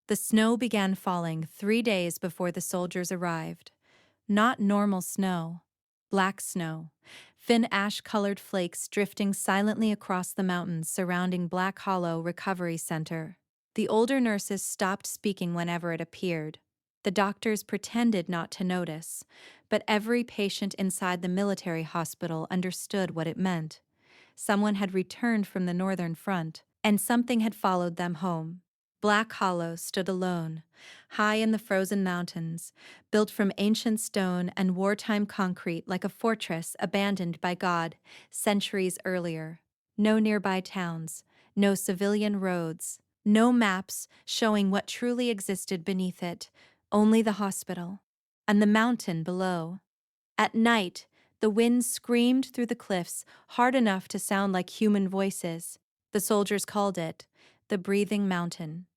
The snow began falling 3 days before the soldiers arrived. Not normal snow, black snow, thin ash-colored flakes drifting silently across the mountains surrounding Black Hollow Recovery Center. The older nurses stopped speaking whenever it appeared. The doctors pretended not to notice, but every patient inside the military hospital understood what it meant. Someone had returned from the northern front, and something had followed them home. Black Hollow stood alone, high in the frozen mountains, built from ancient stone and wartime concrete like a fortress abandoned by God centuries earlier. No nearby towns, no civilian roads, no maps showing what truly existed beneath it, only the hospital and the mountain below. At night, the wind screamed through the cliffs hard enough to sound like human voices. The soldiers called it the breathing mountain.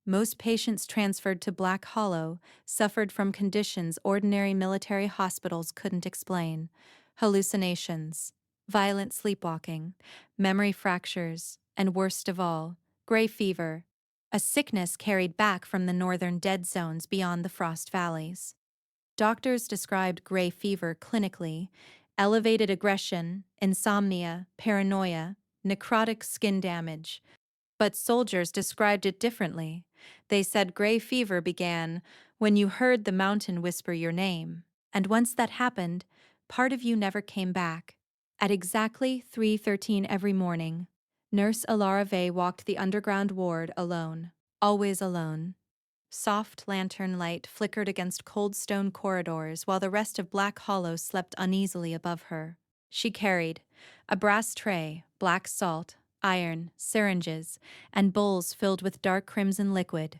Most patients transferred to Black Hollow suffered from conditions ordinary military hospitals couldn't explain: hallucinations, violent sleepwalking, memory fractures, and worst of all, gray fever, a sickness carried back from the northern dead zones beyond the frost valleys. Doctors described gray fever clinically: elevated aggression, insomnia, paranoia, necrotic skin damage. But soldiers described it differently. They said gray fever began when you heard the mountain whisper your name, and once that happened, part of you never came back. At exactly 3:13 every morning, Nurse Elara Vey walked the underground ward alone, always alone. Soft lantern light flickered against cold stone corridors while the rest of Black Hollow slept uneasily above her. She carried a brass tray, black salt, iron, syringes, and bowls filled with dark crimson liquid.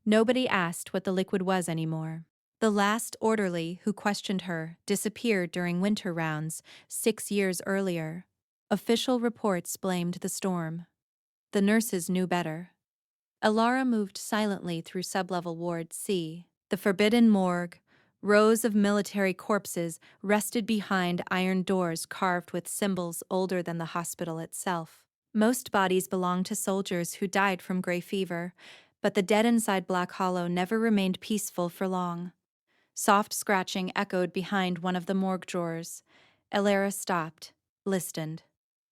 Nobody asked what the liquid was anymore. The last orderly who questioned her disappeared during winter rounds 6 years earlier. Official reports blamed the storm. The nurses knew better. Elara moved silently through sublevel Ward C. The forbidden morgue. Rows of military corpses rested behind iron doors carved with symbols older than the hospital itself. Most bodies belonged to soldiers who died from gray fever, but the dead inside Black Hollow never remained peaceful for long. Soft scratching echoed behind one of the morgue drawers. Elara stopped, listened.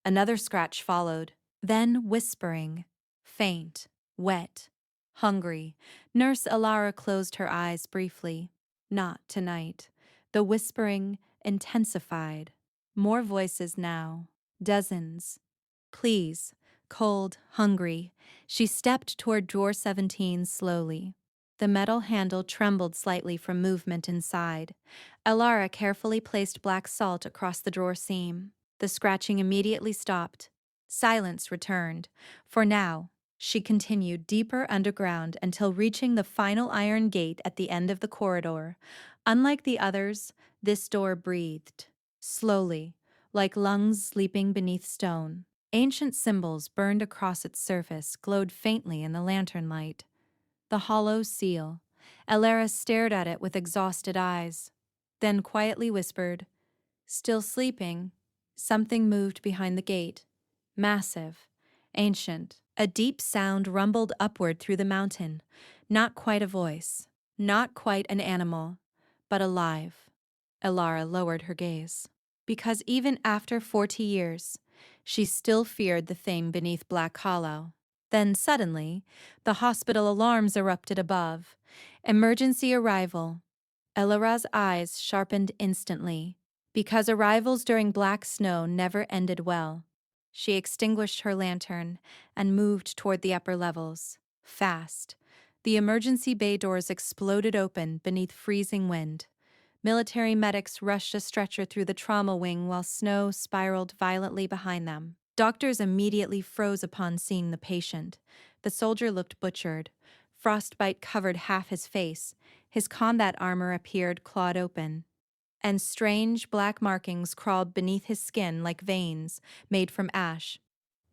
Another scratch followed, then whispering, faint, wet, hungry. Nurse Elara closed her eyes briefly. Not tonight. The whispering intensified. More voices now. Dozens. Please. Cold, hungry. She stepped toward drawer 17 slowly. The metal handle trembled slightly from movement inside. Elara carefully placed black salt across the drawer seam. The scratching immediately stopped. Silence returned. For now, she continued deeper underground until reaching the final iron gate at the end of the corridor. Unlike the others, this door breathed. Slowly, like lungs sleeping beneath stone. Ancient symbols burned across its surface glowed faintly in the lantern light. The hollow seal. Elara stared at it with exhausted eyes, then quietly whispered, "Still sleeping?" Something moved behind the gate. Massive, ancient. A deep sound rumbled upward through the mountain. Not quite a voice, not quite an animal, but alive. Elara lowered her gaze. Because even after 40 years, she still feared the thing beneath Black Hollow. Then suddenly, the hospital alarms erupted above. Emergency arrival. Elara's eyes sharpened instantly. Because arrivals during black snow never ended well. She extinguished her lantern and moved toward the upper levels. Fast. The emergency bay doors exploded open beneath freezing wind. Military medics rushed a stretcher through the trauma wing while snow spiraled violently behind them. Doctors immediately froze upon seeing the patient. The soldier looked butchered. Frostbite covered half his face. His combat armor appeared clawed open, and strange black markings crawled beneath his skin like veins made from ash.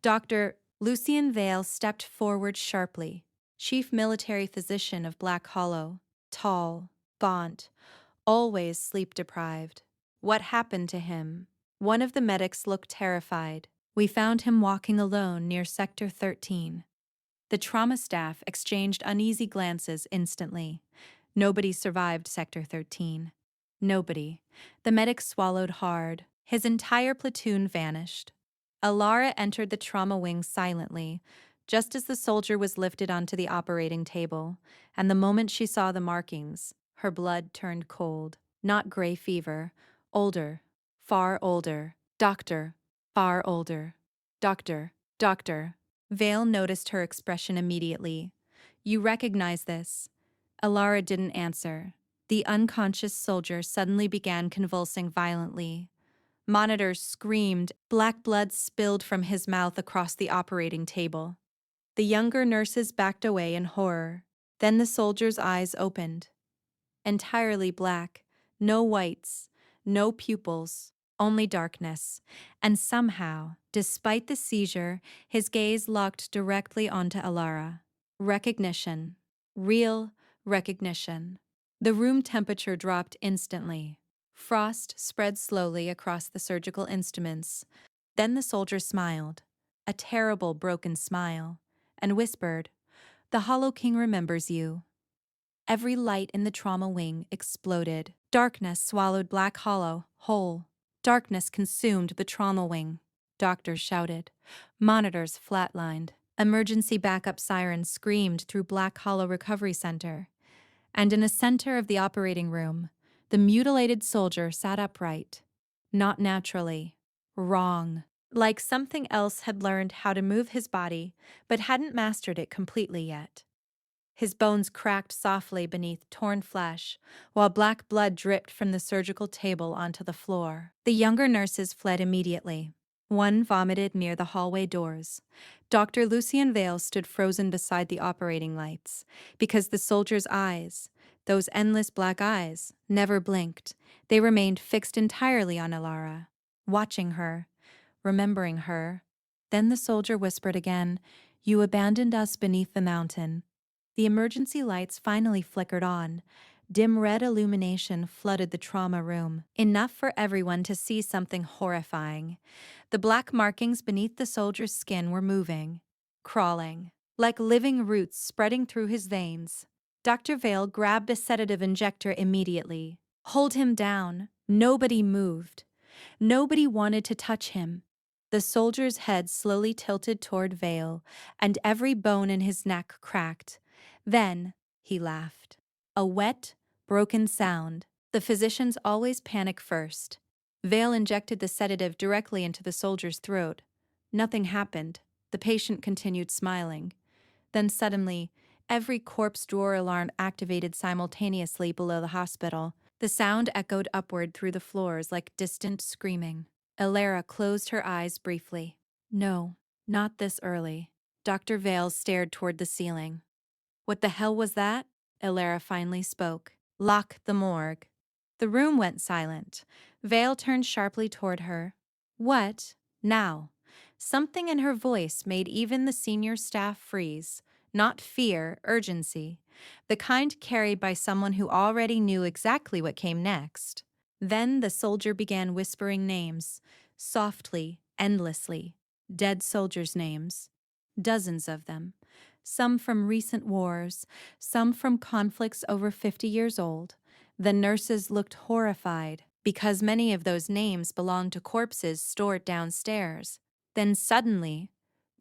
Dr. Lucien Vale stepped forward sharply, chief military physician of Black Hollow, tall, gaunt, always sleep-deprived. What happened to him? One of the medics looked terrified. We found him walking alone near Sector 13. The trauma staff exchanged uneasy glances instantly. Nobody survived Sector 13. Nobody. The medic swallowed hard. His entire platoon vanished. Elara entered the trauma wing silently, just as the soldier was lifted onto the operating table, and the moment she saw the markings, her blood turned cold. Not gray fever. Older. Far older. Doctor. Far older. Doctor. Doctor. Vale noticed her expression immediately. You recognize this. Elara didn't answer. The unconscious soldier suddenly began convulsing violently. Monitors screamed, black blood spilled from his mouth across the operating table. The younger nurses backed away in horror. Then the soldier's eyes opened. Entirely black, no whites, no pupils, only darkness. And somehow, despite the seizure, his gaze locked directly onto Elara. Recognition. Real recognition. The room temperature dropped instantly. Frost spread slowly across the surgical instruments. Then the soldier smiled, a terrible broken smile, and whispered, "The Hollow King remembers you." Every light in the trauma wing exploded. Darkness swallowed Black Hollow whole. Darkness consumed the trauma wing. Doctors shouted. Monitors flatlined. Emergency backup sirens screamed through Black Hollow Recovery Center. And in the center of the operating room, the mutilated soldier sat upright. Not naturally. Wrong. Like something else had learned how to move his body, but hadn't mastered it completely yet. His bones cracked softly beneath torn flesh, while black blood dripped from the surgical table onto the floor. The younger nurses fled immediately. One vomited near the hallway doors. Dr. Lucien Vale stood frozen beside the operating lights, because the soldier's eyes, those endless black eyes, never blinked. They remained fixed entirely on Elara, watching her, remembering her. Then the soldier whispered again, "You abandoned us beneath the mountain." The emergency lights finally flickered on. Dim red illumination flooded the trauma room, enough for everyone to see something horrifying. The black markings beneath the soldier's skin were moving, crawling, like living roots spreading through his veins. Dr. Vale grabbed a sedative injector immediately. Hold him down. Nobody moved. Nobody wanted to touch him. The soldier's head slowly tilted toward Vale, and every bone in his neck cracked. Then, he laughed. A wet, broken sound. The physicians always panic first. Vale injected the sedative directly into the soldier's throat. Nothing happened. The patient continued smiling. Then suddenly, every corpse drawer alarm activated simultaneously below the hospital. The sound echoed upward through the floors like distant screaming. Elara closed her eyes briefly. No, not this early. Dr. Vale stared toward the ceiling. What the hell was that? Elara finally spoke. Lock the morgue. The room went silent. Vale turned sharply toward her. What? Now? Something in her voice made even the senior staff freeze. Not fear, urgency. The kind carried by someone who already knew exactly what came next. Then the soldier began whispering names, softly, endlessly. Dead soldiers' names. Dozens of them. Some from recent wars, some from conflicts over 50 years old. The nurses looked horrified, because many of those names belonged to corpses stored downstairs. Then suddenly,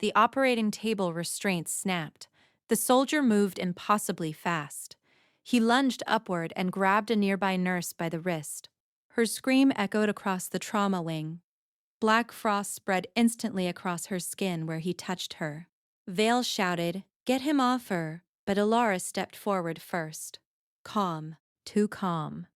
the operating table restraints snapped. The soldier moved impossibly fast. He lunged upward and grabbed a nearby nurse by the wrist. Her scream echoed across the trauma wing. Black frost spread instantly across her skin where he touched her. Vale shouted, "Get him off her!" But Elara stepped forward first. Calm, too calm.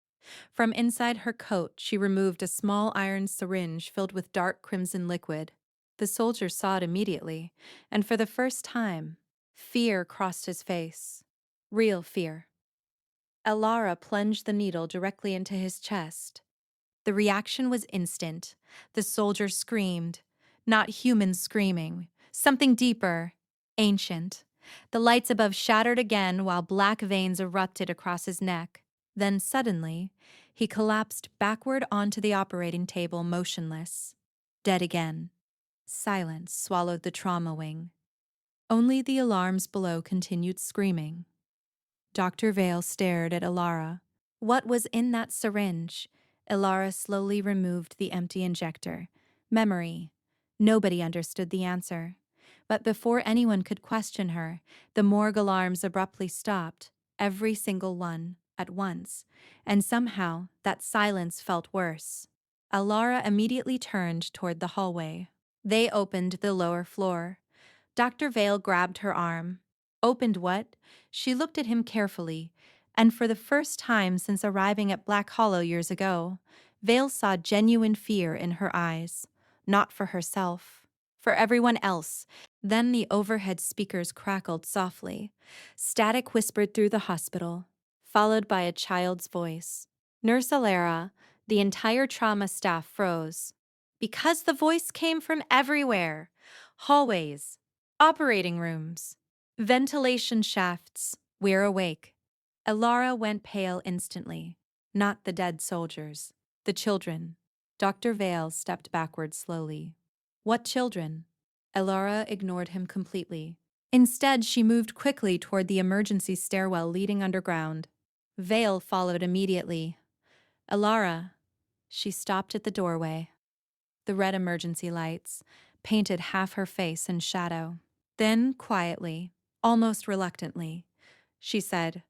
From inside her coat, she removed a small iron syringe filled with dark crimson liquid. The soldier saw it immediately, and for the first time, fear crossed his face. Real fear. Elara plunged the needle directly into his chest. The reaction was instant. The soldier screamed. Not human screaming. Something deeper. Ancient. The lights above shattered again while black veins erupted across his neck. Then suddenly, he collapsed backward onto the operating table, motionless. Dead again. Silence swallowed the trauma wing. Only the alarms below continued screaming. Dr. Vale stared at Elara. What was in that syringe? Elara slowly removed the empty injector. Memory. Nobody understood the answer. But before anyone could question her, the morgue alarms abruptly stopped, every single one, at once, and somehow that silence felt worse. Elara immediately turned toward the hallway. They opened the lower floor. Dr. Vale grabbed her arm. Opened what? She looked at him carefully, and for the first time since arriving at Black Hollow years ago, Vale saw genuine fear in her eyes. Not for herself, for everyone else. Then the overhead speakers crackled softly. Static whispered through the hospital, followed by a child's voice. Nurse Elara, the entire trauma staff froze. Because the voice came from everywhere. Hallways, operating rooms, ventilation shafts. We're awake. Elara went pale instantly. Not the dead soldiers. The children. Dr. Vale stepped backward slowly. What children? Elara ignored him completely. Instead, she moved quickly toward the emergency stairwell leading underground. Vale followed immediately. Elara. She stopped at the doorway. The red emergency lights painted half her face in shadow. Then, quietly, almost reluctantly, she said,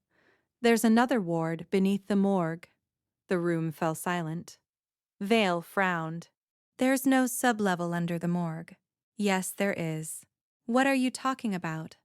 "There's another ward beneath the morgue." The room fell silent. Vale frowned. "There's no sublevel under the morgue." "Yes, there is." "What are you talking about?"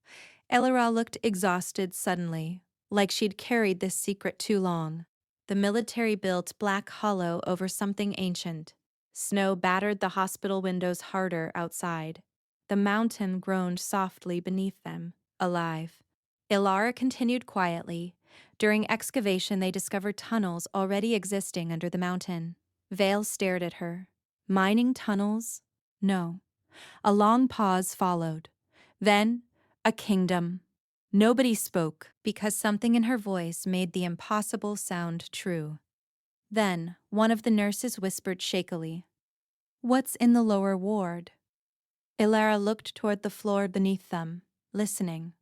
Elara looked exhausted suddenly, like she'd carried this secret too long. The military built Black Hollow over something ancient. Snow battered the hospital windows harder outside. The mountain groaned softly beneath them, alive. Elara continued quietly. During excavation, they discovered tunnels already existing under the mountain. Vale stared at her. Mining tunnels? No. A long pause followed. Then, a kingdom. Nobody spoke, because something in her voice made the impossible sound true. Then, one of the nurses whispered shakily, "What's in the lower ward?" Elara looked toward the floor beneath them, listening.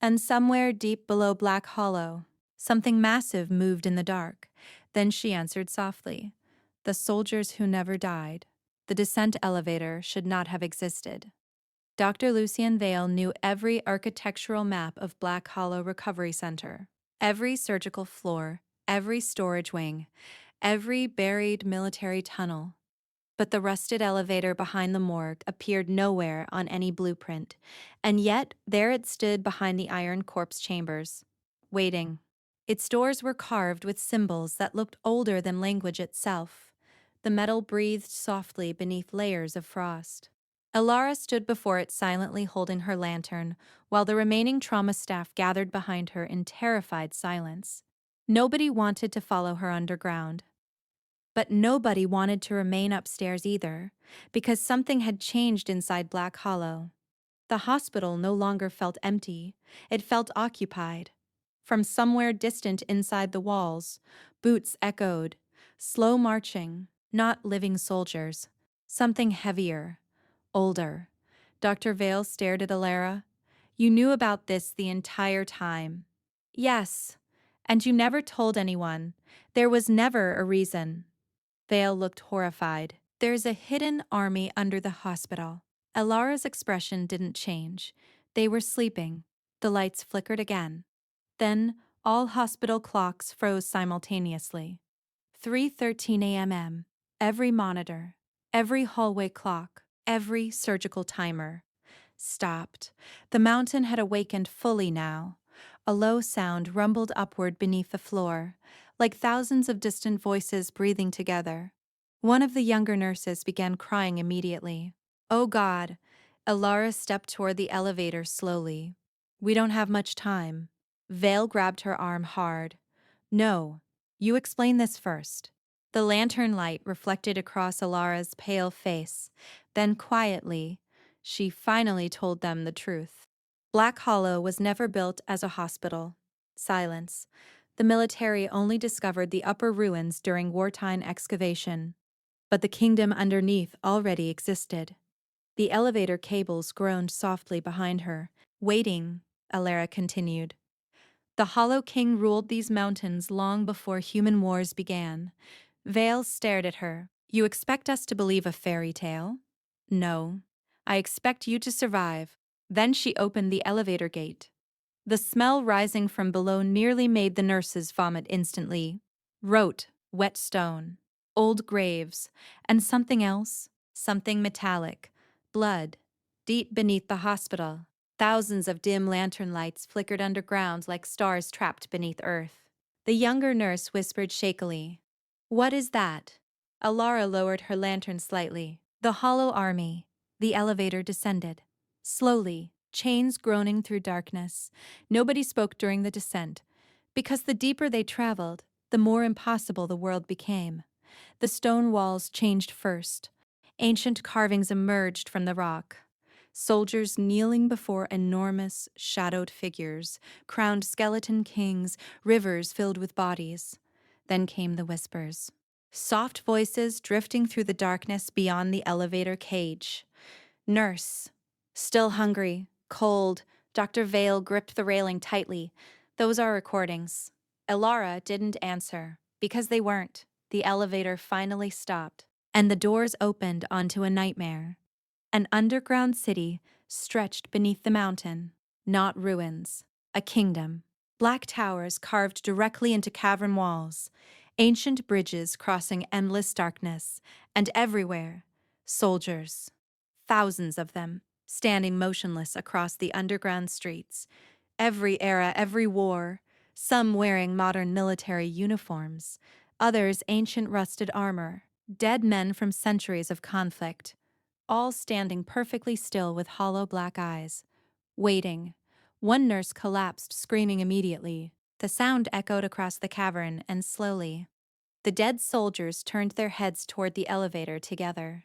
And somewhere deep below Black Hollow, something massive moved in the dark. Then she answered softly, "The soldiers who never died. The descent elevator should not have existed." Dr. Lucien Vale knew every architectural map of Black Hollow Recovery Center, every surgical floor, every storage wing, every buried military tunnel. But the rusted elevator behind the morgue appeared nowhere on any blueprint, and yet there it stood behind the iron corpse chambers, waiting. Its doors were carved with symbols that looked older than language itself. The metal breathed softly beneath layers of frost. Elara stood before it silently holding her lantern, while the remaining trauma staff gathered behind her in terrified silence. Nobody wanted to follow her underground. But nobody wanted to remain upstairs either, because something had changed inside Black Hollow. The hospital no longer felt empty, it felt occupied. From somewhere distant inside the walls, boots echoed, slow marching, not living soldiers, something heavier, older. Dr. Vale stared at Elara. "You knew about this the entire time." "Yes, and you never told anyone. There was never a reason." Vale looked horrified. "There's a hidden army under the hospital." Elara's expression didn't change. They were sleeping. The lights flickered again. Then all hospital clocks froze simultaneously. 3:13 a.m. Every monitor, every hallway clock, every surgical timer stopped. The mountain had awakened fully now. A low sound rumbled upward beneath the floor, like thousands of distant voices breathing together. One of the younger nurses began crying immediately. "Oh God!" Elara stepped toward the elevator slowly. "We don't have much time." Vale grabbed her arm hard. "No, you explain this first." The lantern light reflected across Elara's pale face. Then quietly, she finally told them the truth. Black Hollow was never built as a hospital. Silence. The military only discovered the upper ruins during wartime excavation. But the kingdom underneath already existed. The elevator cables groaned softly behind her. Waiting, Elara continued. The Hollow King ruled these mountains long before human wars began. Vale stared at her. You expect us to believe a fairy tale? No. I expect you to survive. Then she opened the elevator gate. The smell rising from below nearly made the nurses vomit instantly. Rote, wet stone, old graves, and something else, something metallic, blood, deep beneath the hospital. Thousands of dim lantern lights flickered underground like stars trapped beneath earth. The younger nurse whispered shakily, "What is that?" Elara lowered her lantern slightly. The Hollow Army. The elevator descended. Slowly, chains groaning through darkness. Nobody spoke during the descent, because the deeper they traveled, the more impossible the world became. The stone walls changed first. Ancient carvings emerged from the rock. Soldiers kneeling before enormous, shadowed figures, crowned skeleton kings, rivers filled with bodies. Then came the whispers. Soft voices drifting through the darkness beyond the elevator cage. Nurse. Still hungry, cold, Dr. Vale gripped the railing tightly. Those are recordings. Elara didn't answer, because they weren't. The elevator finally stopped, and the doors opened onto a nightmare. An underground city stretched beneath the mountain, not ruins, a kingdom. Black towers carved directly into cavern walls, ancient bridges crossing endless darkness, and everywhere, soldiers. Thousands of them, standing motionless across the underground streets. Every era, every war, some wearing modern military uniforms, others ancient rusted armor, dead men from centuries of conflict, all standing perfectly still with hollow black eyes, waiting. One nurse collapsed, screaming immediately. The sound echoed across the cavern, and slowly, the dead soldiers turned their heads toward the elevator together.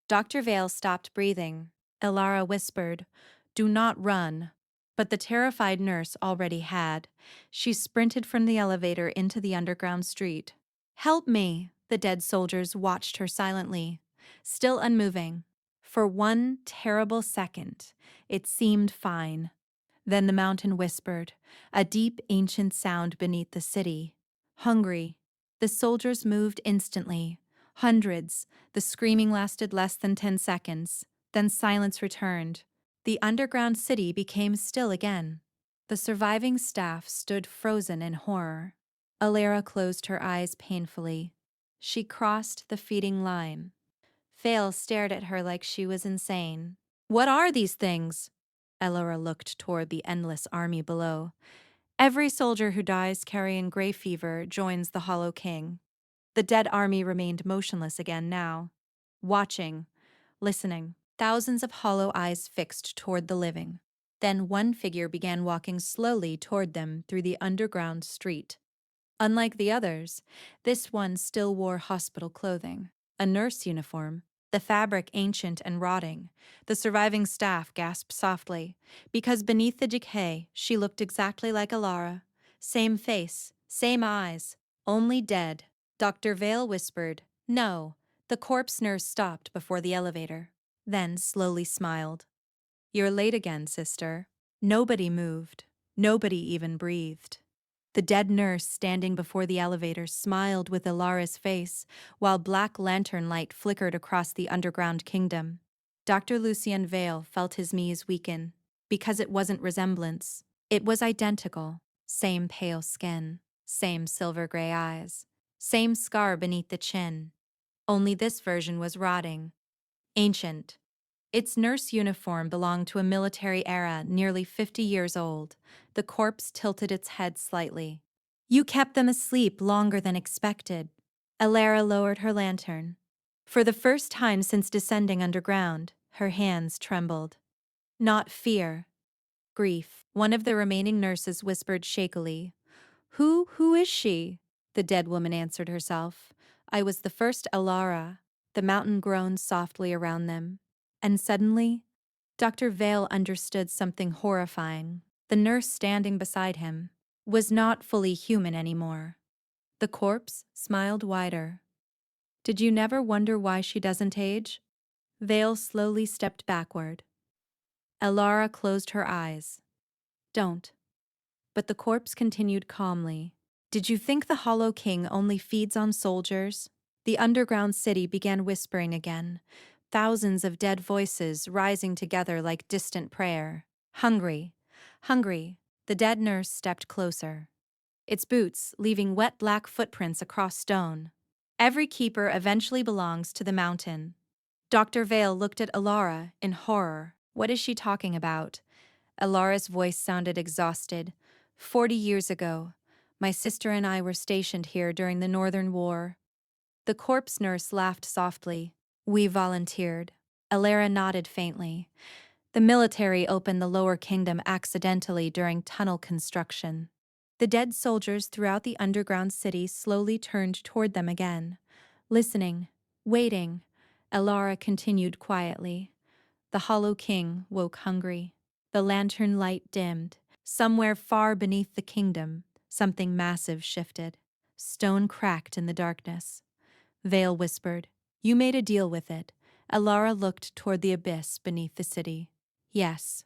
Dr. Vale stopped breathing. Elara whispered, "Do not run." But the terrified nurse already had. She sprinted from the elevator into the underground street. "Help me!" The dead soldiers watched her silently, still unmoving. For one terrible second, it seemed fine. Then the mountain whispered, a deep ancient sound beneath the city. Hungry. The soldiers moved instantly. Hundreds. The screaming lasted less than 10 seconds. Then silence returned. The underground city became still again. The surviving staff stood frozen in horror. Elara closed her eyes painfully. She crossed the feeding line. Vale stared at her like she was insane. "What are these things?" Elara looked toward the endless army below. "Every soldier who dies carrying gray fever joins the Hollow King." The dead army remained motionless again now, watching, listening, thousands of hollow eyes fixed toward the living. Then one figure began walking slowly toward them through the underground street. Unlike the others, this one still wore hospital clothing, a nurse uniform, the fabric ancient and rotting. The surviving staff gasped softly, because beneath the decay, she looked exactly like Elara. Same face, same eyes, only dead. Dr. Vale whispered, "No." The corpse nurse stopped before the elevator, then slowly smiled. "You're late again, sister." Nobody moved. Nobody even breathed. The dead nurse standing before the elevator smiled with Elara's face, while black lantern light flickered across the underground kingdom. Dr. Lucien Vale felt his knees weaken, because it wasn't resemblance. It was identical. Same pale skin, same silver-gray eyes, same scar beneath the chin. Only this version was rotting, ancient. Its nurse uniform belonged to a military era nearly 50 years old. The corpse tilted its head slightly. "You kept them asleep longer than expected." Elara lowered her lantern. For the first time since descending underground, her hands trembled. Not fear, grief. One of the remaining nurses whispered shakily, Who is she?" The dead woman answered herself. "I was the first Elara." The mountain groaned softly around them. And suddenly, Dr. Vale understood something horrifying. The nurse standing beside him was not fully human anymore. The corpse smiled wider. "Did you never wonder why she doesn't age?" Vale slowly stepped backward. Elara closed her eyes. Don't. But the corpse continued calmly. Did you think the Hollow King only feeds on soldiers? The underground city began whispering again, thousands of dead voices rising together like distant prayer. Hungry, hungry, the dead nurse stepped closer. Its boots leaving wet black footprints across stone. Every keeper eventually belongs to the mountain. Dr. Vale looked at Elara in horror. What is she talking about? Elara's voice sounded exhausted. 40 years ago, my sister and I were stationed here during the Northern War. The corpse nurse laughed softly. We volunteered. Elara nodded faintly. The military opened the Lower Kingdom accidentally during tunnel construction. The dead soldiers throughout the underground city slowly turned toward them again. Listening, waiting, Elara continued quietly. The Hollow King woke hungry. The lantern light dimmed. Somewhere far beneath the kingdom, something massive shifted. Stone cracked in the darkness. Vale whispered, "You made a deal with it." Elara looked toward the abyss beneath the city. Yes.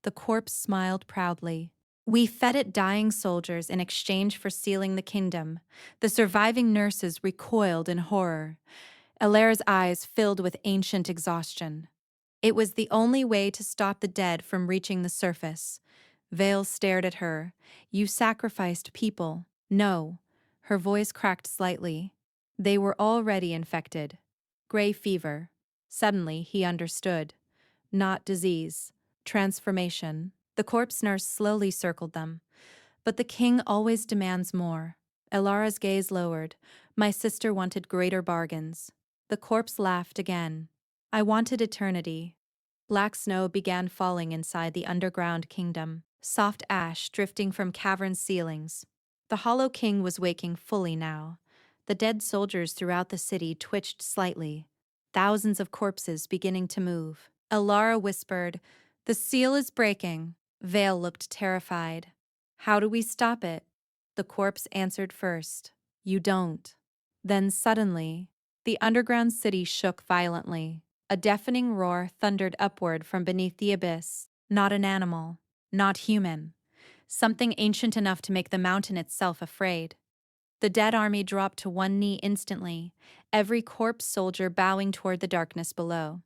The corpse smiled proudly. We fed it dying soldiers in exchange for sealing the kingdom. The surviving nurses recoiled in horror. Elara's eyes filled with ancient exhaustion. It was the only way to stop the dead from reaching the surface. Vale stared at her. You sacrificed people. No. Her voice cracked slightly. They were already infected. Gray fever. Suddenly, he understood. Not disease. Transformation. The corpse nurse slowly circled them. But the king always demands more. Elara's gaze lowered. My sister wanted greater bargains. The corpse laughed again. I wanted eternity. Black snow began falling inside the underground kingdom, soft ash drifting from cavern ceilings. The Hollow King was waking fully now. The dead soldiers throughout the city twitched slightly, thousands of corpses beginning to move. Elara whispered, "The seal is breaking." Vale looked terrified. "How do we stop it?" The corpse answered first, "You don't." Then suddenly, the underground city shook violently. A deafening roar thundered upward from beneath the abyss. Not an animal, not human. Something ancient enough to make the mountain itself afraid. The dead army dropped to one knee instantly, every corpse soldier bowing toward the darkness below.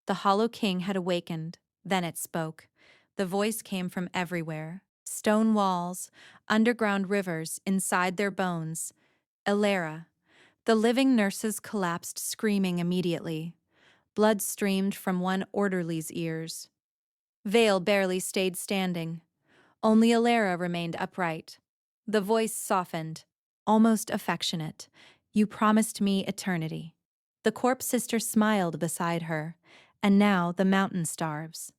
The Hollow King had awakened, then it spoke. The voice came from everywhere. Stone walls, underground rivers inside their bones. Elara. The living nurses collapsed screaming immediately. Blood streamed from one orderly's ears. Vale barely stayed standing. Only Elara remained upright. The voice softened, almost affectionate. You promised me eternity. The corpse sister smiled beside her, and now the mountain starves.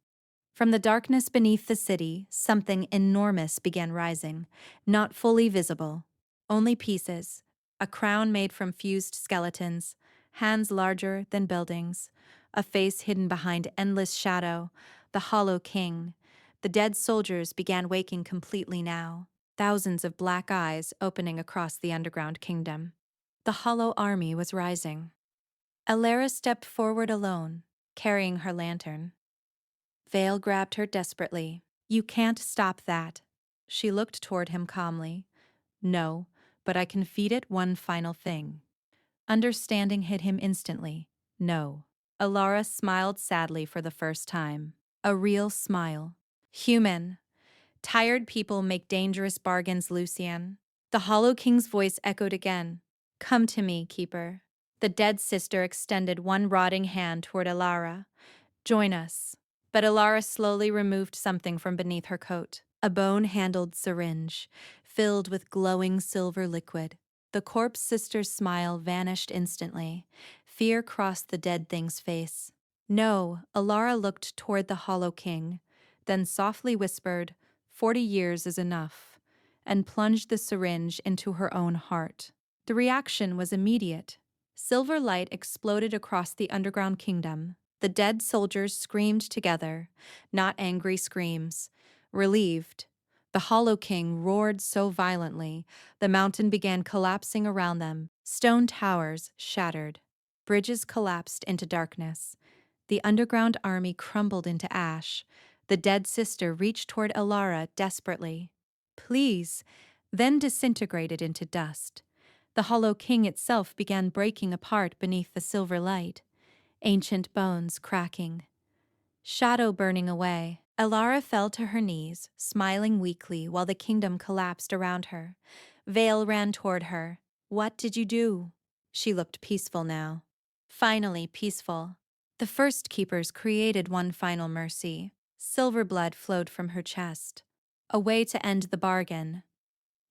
From the darkness beneath the city, something enormous began rising, not fully visible. Only pieces, a crown made from fused skeletons, hands larger than buildings, a face hidden behind endless shadow, the Hollow King. The dead soldiers began waking completely now, thousands of black eyes opening across the underground kingdom. The Hollow Army was rising. Elara stepped forward alone, carrying her lantern. Vale grabbed her desperately. You can't stop that. She looked toward him calmly. No, but I can feed it one final thing. Understanding hit him instantly. No. Elara smiled sadly for the first time. A real smile. Human. Tired people make dangerous bargains, Lucian. The Hollow King's voice echoed again. Come to me, Keeper. The dead sister extended one rotting hand toward Elara. Join us. But Elara slowly removed something from beneath her coat. A bone-handled syringe, filled with glowing silver liquid. The corpse sister's smile vanished instantly. Fear crossed the dead thing's face. No, Elara looked toward the Hollow King, then softly whispered, 40 years is enough, and plunged the syringe into her own heart. The reaction was immediate. Silver light exploded across the underground kingdom. The dead soldiers screamed together, not angry screams, relieved. The Hollow King roared so violently, the mountain began collapsing around them. Stone towers shattered. Bridges collapsed into darkness. The underground army crumbled into ash. The dead sister reached toward Elara desperately. Please, then disintegrated into dust. The Hollow King itself began breaking apart beneath the silver light, ancient bones cracking. Shadow burning away, Elara fell to her knees, smiling weakly while the kingdom collapsed around her. Vale ran toward her. What did you do? She looked peaceful now. Finally peaceful. The first keepers created one final mercy. Silver blood flowed from her chest. A way to end the bargain.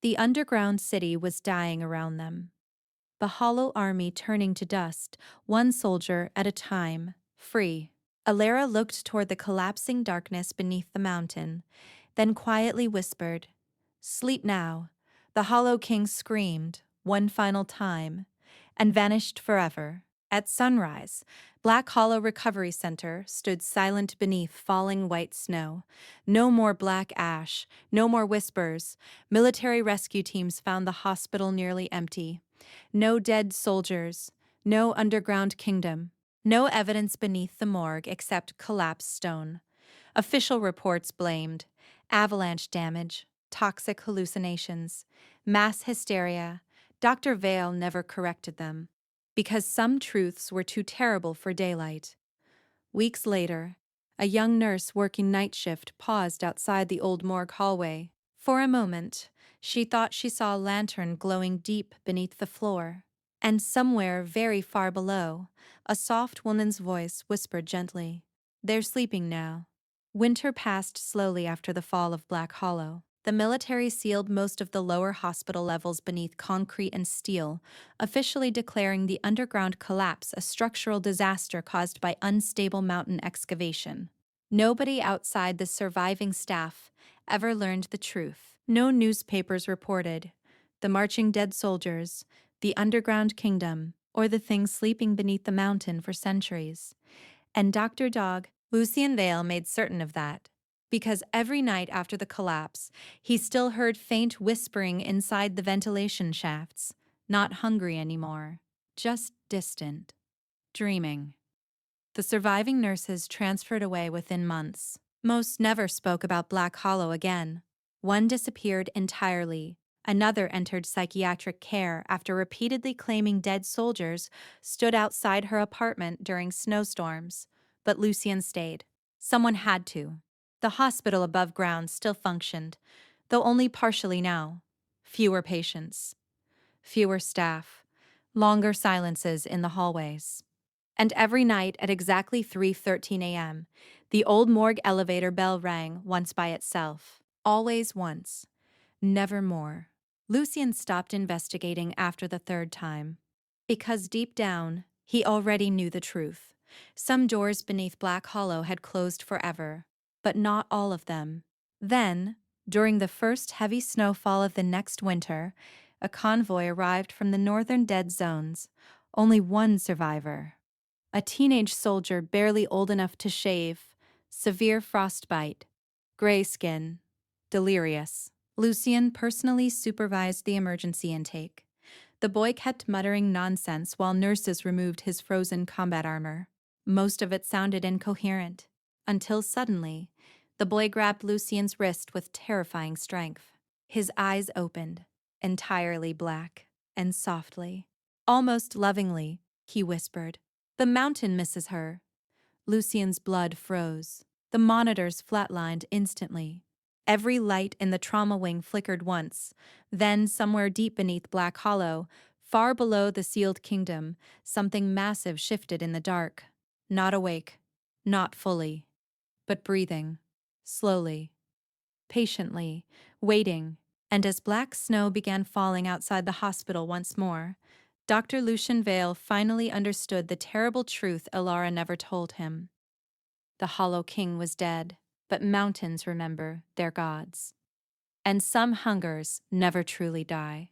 The underground city was dying around them. The hollow army turning to dust, one soldier at a time, free. Elara looked toward the collapsing darkness beneath the mountain, then quietly whispered, "Sleep now." The Hollow King screamed, one final time, and vanished forever. At sunrise, Black Hollow Recovery Center stood silent beneath falling white snow. No more black ash, no more whispers. Military rescue teams found the hospital nearly empty. No dead soldiers, no underground kingdom. No evidence beneath the morgue except collapsed stone. Official reports blamed avalanche damage, toxic hallucinations, mass hysteria. Dr. Vale never corrected them, because some truths were too terrible for daylight. Weeks later, a young nurse working night shift paused outside the old morgue hallway. For a moment, she thought she saw a lantern glowing deep beneath the floor. And somewhere very far below, a soft woman's voice whispered gently, "They're sleeping now." Winter passed slowly after the fall of Black Hollow. The military sealed most of the lower hospital levels beneath concrete and steel, officially declaring the underground collapse a structural disaster caused by unstable mountain excavation. Nobody outside the surviving staff ever learned the truth. No newspapers reported the marching dead soldiers, the underground kingdom, or the things sleeping beneath the mountain for centuries. And Dr. Dog, Lucien Vale, made certain of that, because every night after the collapse, he still heard faint whispering inside the ventilation shafts, not hungry anymore, just distant, dreaming. The surviving nurses transferred away within months. Most never spoke about Black Hollow again. One disappeared entirely. Another entered psychiatric care after repeatedly claiming dead soldiers stood outside her apartment during snowstorms. But Lucien stayed. Someone had to. The hospital above ground still functioned, though only partially now. Fewer patients, fewer staff, longer silences in the hallways. And every night at exactly 3:13 a.m., the old morgue elevator bell rang once by itself. Always once. Never more. Lucien stopped investigating after the third time. Because deep down, he already knew the truth. Some doors beneath Black Hollow had closed forever, but not all of them. Then, during the first heavy snowfall of the next winter, a convoy arrived from the northern dead zones. Only one survivor. A teenage soldier barely old enough to shave, severe frostbite, gray skin, delirious. Lucien personally supervised the emergency intake. The boy kept muttering nonsense while nurses removed his frozen combat armor. Most of it sounded incoherent, until suddenly, the boy grabbed Lucien's wrist with terrifying strength. His eyes opened, entirely black, and softly, almost lovingly, he whispered, "The mountain misses her." Lucien's blood froze. The monitors flatlined instantly. Every light in the trauma wing flickered once. Then, somewhere deep beneath Black Hollow, far below the sealed kingdom, something massive shifted in the dark. Not awake, not fully, but breathing, slowly, patiently, waiting. And as black snow began falling outside the hospital once more, Dr. Lucien Vale finally understood the terrible truth Elara never told him. The Hollow King was dead, but mountains remember their gods. And some hungers never truly die.